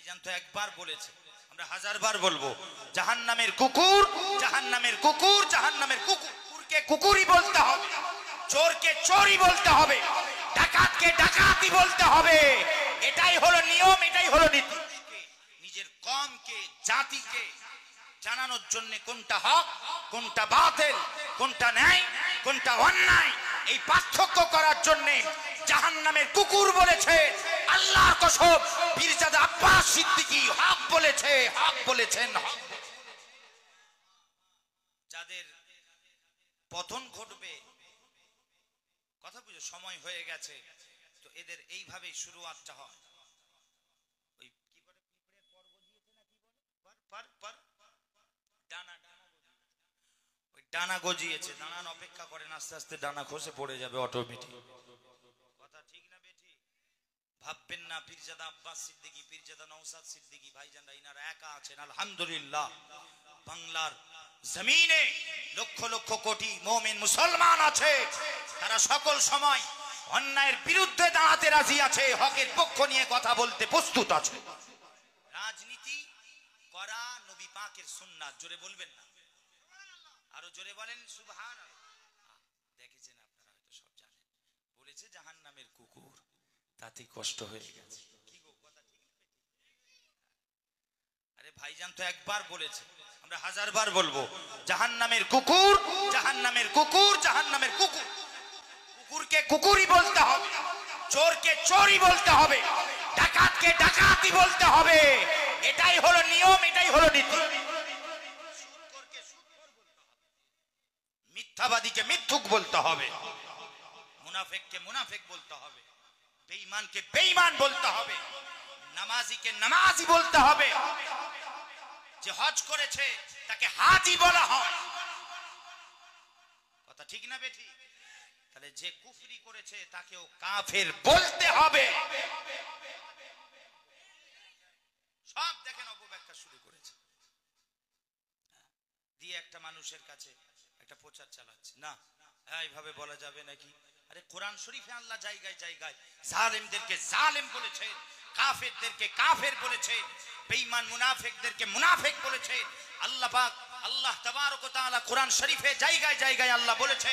ভাইজান তো একবার বলেছে, আমরা হাজারবার বলবো, জাহান্নামের কুকুর, জাহান্নামের কুকুর, জাহান্নামের কুকুর। কুকুরকে কুকুরই বলতে হবে, চোরকে চোরই বলতে হবে, ডাকাতকে ডাকাতই বলতে হবে। এটাই হলো নিয়ম, এটাই হলো নীতি। নিজের কমকে, জাতিকে জানানোর জন্য কোনটা হক, কোনটা বাতিল, কোনটা ন্যায়, কোনটা অন্যায়, এই পার্থক্য করার জন্য জাহান্নামের কুকুর বলেছে আল্লাহর কসম পীরজাদা আব্বাস সিদ্দিকী। হক বলেছে, হক বলেছেন। যাদের পতন ঘটবে, কথা বুঝে, সময় হয়ে গেছে, তো এদের এইভাবেই শুরুয়াতটা হয়। ওই কি বলে, পিঁপড়ের পর্ব দিয়েছে না, কি বলে, পার পার ডানা, ওই ডানা গজিয়েছে, দাঁড়ান, অপেক্ষা করেন, আস্তে আস্তে ডানা খসে পড়ে যাবে অটোমেটিক। কথা ঠিক না বেঠি? ভাববেন না পীরজাদা আব্বাস সিদ্দিকী, পীরজাদা নওশাদ সিদ্দিকী ভাইজানরা ইনারা একা আছেন। আলহামদুলিল্লাহ, বাংলার জমিনে লক্ষ লক্ষ কোটি মুমিন মুসলমান আছে, তারা সকল সময় অন্যায়ের বিরুদ্ধে দাঁড়াতে রাজি আছে, হকের পক্ষ নিয়ে কথা বলতে প্রস্তুত আছে। রাজনীতি করা নবী পাকের সুন্নাত। জোরে বলবেন না, আরো জোরে বলেন সুবহানাল্লাহ। দেখেছেন আপনারা, হয়তো সব জানেন, বলেছে জাহান্নামের কুকুর, তাতে কষ্ট হয়ে গেছে। কি গো, কথা ঠিক না? আরে ভাইজান তো একবার বলেছে, আমরা হাজারবার বলবো, জাহান্নামের কুকুর, জাহান্নামের কুকুর, জাহান্নামের কুকুর। কুকুরকে কুকুরই বলতে হবে, চোরকে চোরই বলতে হবে, ডাকাতকে ডাকাতই বলতে হবে। এটাই হলো নিয়ম, এটাই হলো নীতি। মিথ্যাবাদীকে মিথ্যুক বলতে হবে, মুনাফিককে মুনাফিক বলতে হবে, বেঈমানকে বেঈমান বলতে হবে, নামাজিকে নামাজি বলতে হবে। যে হজ করেছে তাকে হাজি বলা হয়। কথা ঠিক না বেঠি? তাহলে যে কুফরি করেছে তাকেও কাফের বলতে হবে। সব দেখেন অপব্যাখ্যা শুরু করেছে দিয়ে একটা মানুষের কাছে একটা প্রচার চালাচ্ছে। না, এইভাবে বলা যাবে নাকি? আরে কোরআন শরীফে আল্লাহ জায়গায় জায়গায় জালেমদেরকে জালেম বলেছে, কাফেরদেরকে কাফের বলেছে, বেঈমান মুনাফিকদেরকে মুনাফিক বলেছে। আল্লাহ পাক, আল্লাহ তাবারক ওয়া তাআলা কোরআন শরীফে জায়গায় জায়গায় আল্লাহ বলেছে,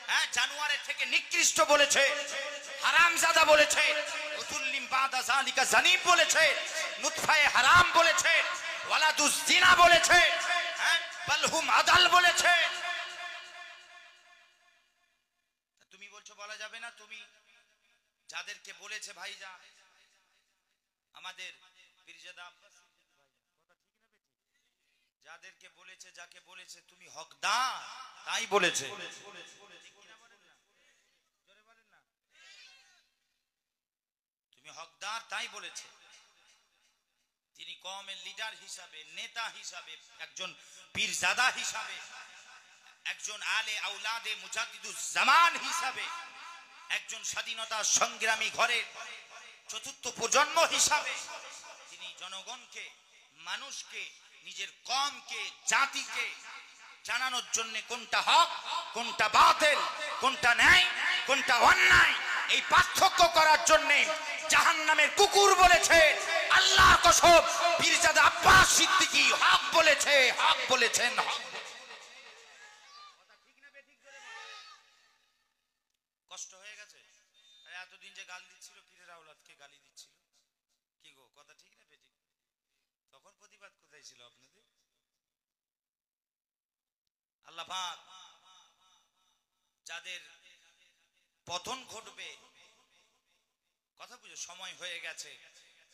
হ্যাঁ, জানোয়ারের থেকে নিকৃষ্ট বলেছে, হারামজাদা বলেছে, উতুল্লিম বাদা যালিকা জানিব বলেছে, নুতফায়ে হারাম বলেছে, ওয়ালাদুজ জিনা বলেছে, হ্যাঁ, বালহুম আদাল বলেছে। তুমি বলছো বলা যাবে না? তুমি যাদেরকে বলেছে ভাইজান আমাদের পীরজাদা আব্বাস সিদ্দিকী ভাইজান, কথা ঠিক না বেঠি? যাদেরকে বলেছে, যাকে বলেছে তুমি হকদার, তাই বলেছে। তুমি হকদার, তাই বলেছে। তিনি কওমের লিডার হিসাবে, নেতা হিসাবে, একজন পীরজাদা হিসাবে, একজন আলে আওলাদে মুজাদ্দিদুজ জামান হিসাবে, একজন স্বাধীনতা সংগ্রামী ঘরের চতুর্থ প্রজন্ম হিসাবে তিনি জনগণকে, মানুষকে, নিজের কমকে, জাতিকে জানানোর জন্য কোনটা হক, কোনটা বাতিল, কোনটা ন্যায়, কোনটা অন্যায়, এই পার্থক্য করার জন্য জাহান্নামের কুকুর বলেছে আল্লাহর কসম পীরজাদা আব্বাস সিদ্দিকী। হক বলেছে, হক বলেছেন। কষ্ট হয়ে গেছে? এতদিন যে গালি দিচ্ছিল, পীরের আওলাদকে গালি দিচ্ছিল, কি গো, কথা ঠিক না বেঠিক? তখন প্রতিবাদ কোথায় ছিল আপনাদের? আল্লাহ পাক যাদের পতন ঘটবে, কথা বুঝে, সময় হয়ে গেছে,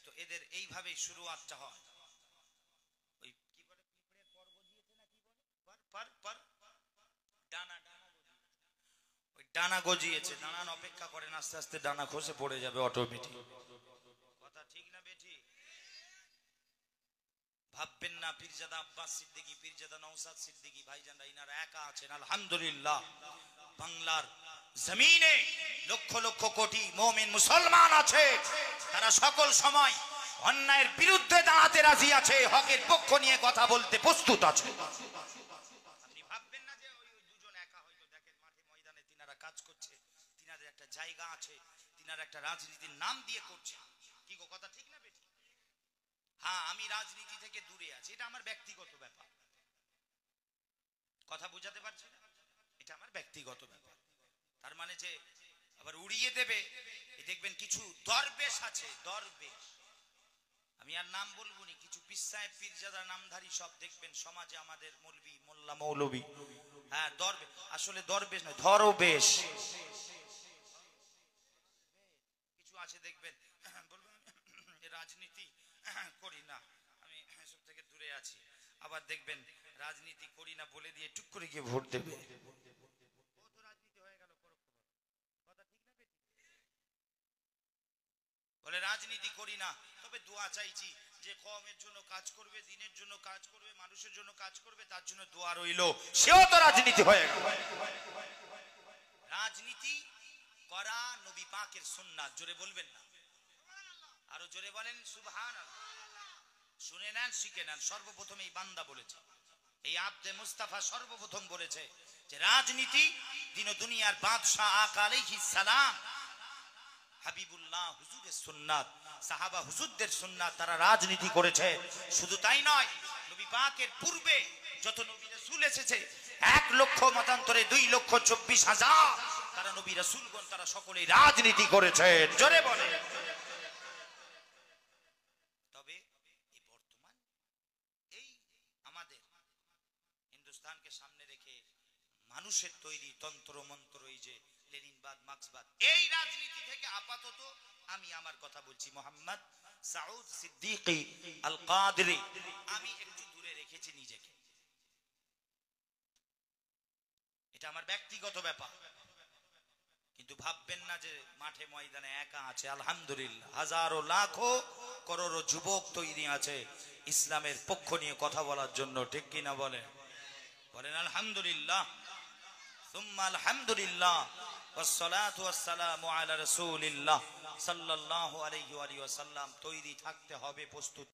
তো এদের এইভাবেই শুরুয়াতটা হয়। ওই কি বলে, পিঁপড়ের পর্ব দিয়েছে না, কি বলে, পার পার ডানা, ওই ডানা গজিয়েছে, দাঁড়ান, অপেক্ষা করেন, আস্তে আস্তে ডানা খসে পড়ে যাবে অটোমেটিক। কথা ঠিক না বেঠি? ভাববেন না পীরজাদা আব্বাস সিদ্দিকী, পীরজাদা নওশাদ সিদ্দিকী ভাইজানরা ইনারা একা আছেন। আলহামদুলিল্লাহ, বাংলার জমিনে লক্ষ লক্ষ কোটি মুমিন মুসলমান আছে, তারা সকল সময় অন্যায়ের বিরুদ্ধে দাঁড়াতে রাজি আছে, হকের পক্ষ নিয়ে কথা বলতে প্রস্তুত আছে। আপনি ভাববেন না যে ওই দুজন একা, হয়তো দেখেন মাঠে ময়দানে তিনারা কাজ করছে, তিনাদের একটা জায়গা আছে, তিনারা একটা রাজনীতির নাম দিয়ে করছে, কি গো, কথা ঠিক না বেঠি? আমি রাজনীতি থেকে দূরে আছি, এটা আমার ব্যক্তিগত ব্যাপার। কথা বুঝাতে পারছি না? এটা আমার ব্যক্তিগত ব্যাপার। তার মানে যে আবার উড়িয়ে দেবে, দেখবেন কিছু দরবেশ আছে, দরবেশ, আমি আর নাম বলবো নি, কিছু পীর সাহেব পীরজাদা নামধারী সব দেখবেন সমাজে আমাদের মৌলবি মোল্লা মৌলবি, হ্যাঁ দরবেশ, আসলে দরবেশ নয় ধরবেশ কিছু আছে দেখবেন, বলবেন রাজনীতি করি না, আমি এসব থেকে দূরে আছি। আবার দেখবেন রাজনীতি করি না বলে দিয়ে টুক করে গিয়ে ভোট দেবে, বলে রাজনীতি করি না, তবে দোয়া চাইছি যে কওমের জন্য কাজ করবে, দিনের জন্য কাজ করবে, মানুষের জন্য কাজ করবে, তার জন্য দোয়া রইলো, সেও তো রাজনীতি হয়ে গেল। রাজনীতি করা নবী পাকের সুন্নাত, জোরে বলবেন না? আরো জোরে বলেন সুবহানাল্লাহ। শুনে নেন, শিখে নেন। সর্বপ্রথম এই বান্দা বলেছে, এই আব্দে মুস্তাফা সর্বপ্রথম বলেছে যে রাজনীতি দিন দুনিয়ার বাদশাহ আকা আলাইহিস সালাম হাবিবুল্লাহ হুজুরের সুন্নাত, সাহাবা হুজুরদের সুন্নাত, তারা রাজনীতি করেছে। শুধু তাই নয়, নবী পাকের পূর্বে যত নবী রাসূল এসেছে 1 লক্ষ মতান্তরে 2,24,000 তারা নবী রাসূলগণ, তারা সকলেই রাজনীতি করেছে, জোরে বলে। তবে এই বর্তমান এই আমাদের হিন্দুস্তানকে সামনে রেখে মানুষের তৈরি তন্ত্র মন্ত্র, এই যে লেনিনবাদ মার্ক্সবাদ, এই রাজনীতি থেকে আপাতত আমি আমার কথা বলছি, মোহাম্মদ সাউদ সিদ্দিকী আল কাদরি, আমি একটু দূরে রেখেছি নিজেকে। এটা আমার ব্যক্তিগত ব্যাপার, কিন্তু ভাববেন না যে মাঠে ময়দানে একা আছে। আলহামদুলিল্লাহ, হাজারো লাখো করোড়ো যুবক তৈরি আছে ইসলামের পক্ষ নিয়ে কথা বলার জন্য, ঠিক কিনা বলেন? বলেন আলহামদুলিল্লাহ, সুম্মা আলহামদুলিল্লাহ, ওয়াসসালাতু ওয়াসসালামু আলা রাসূলিল্লাহ সাল্লাল্লাহু আলাইহি ওয়া সাল্লাম। তৈরি থাকতে হবে, প্রস্তুত।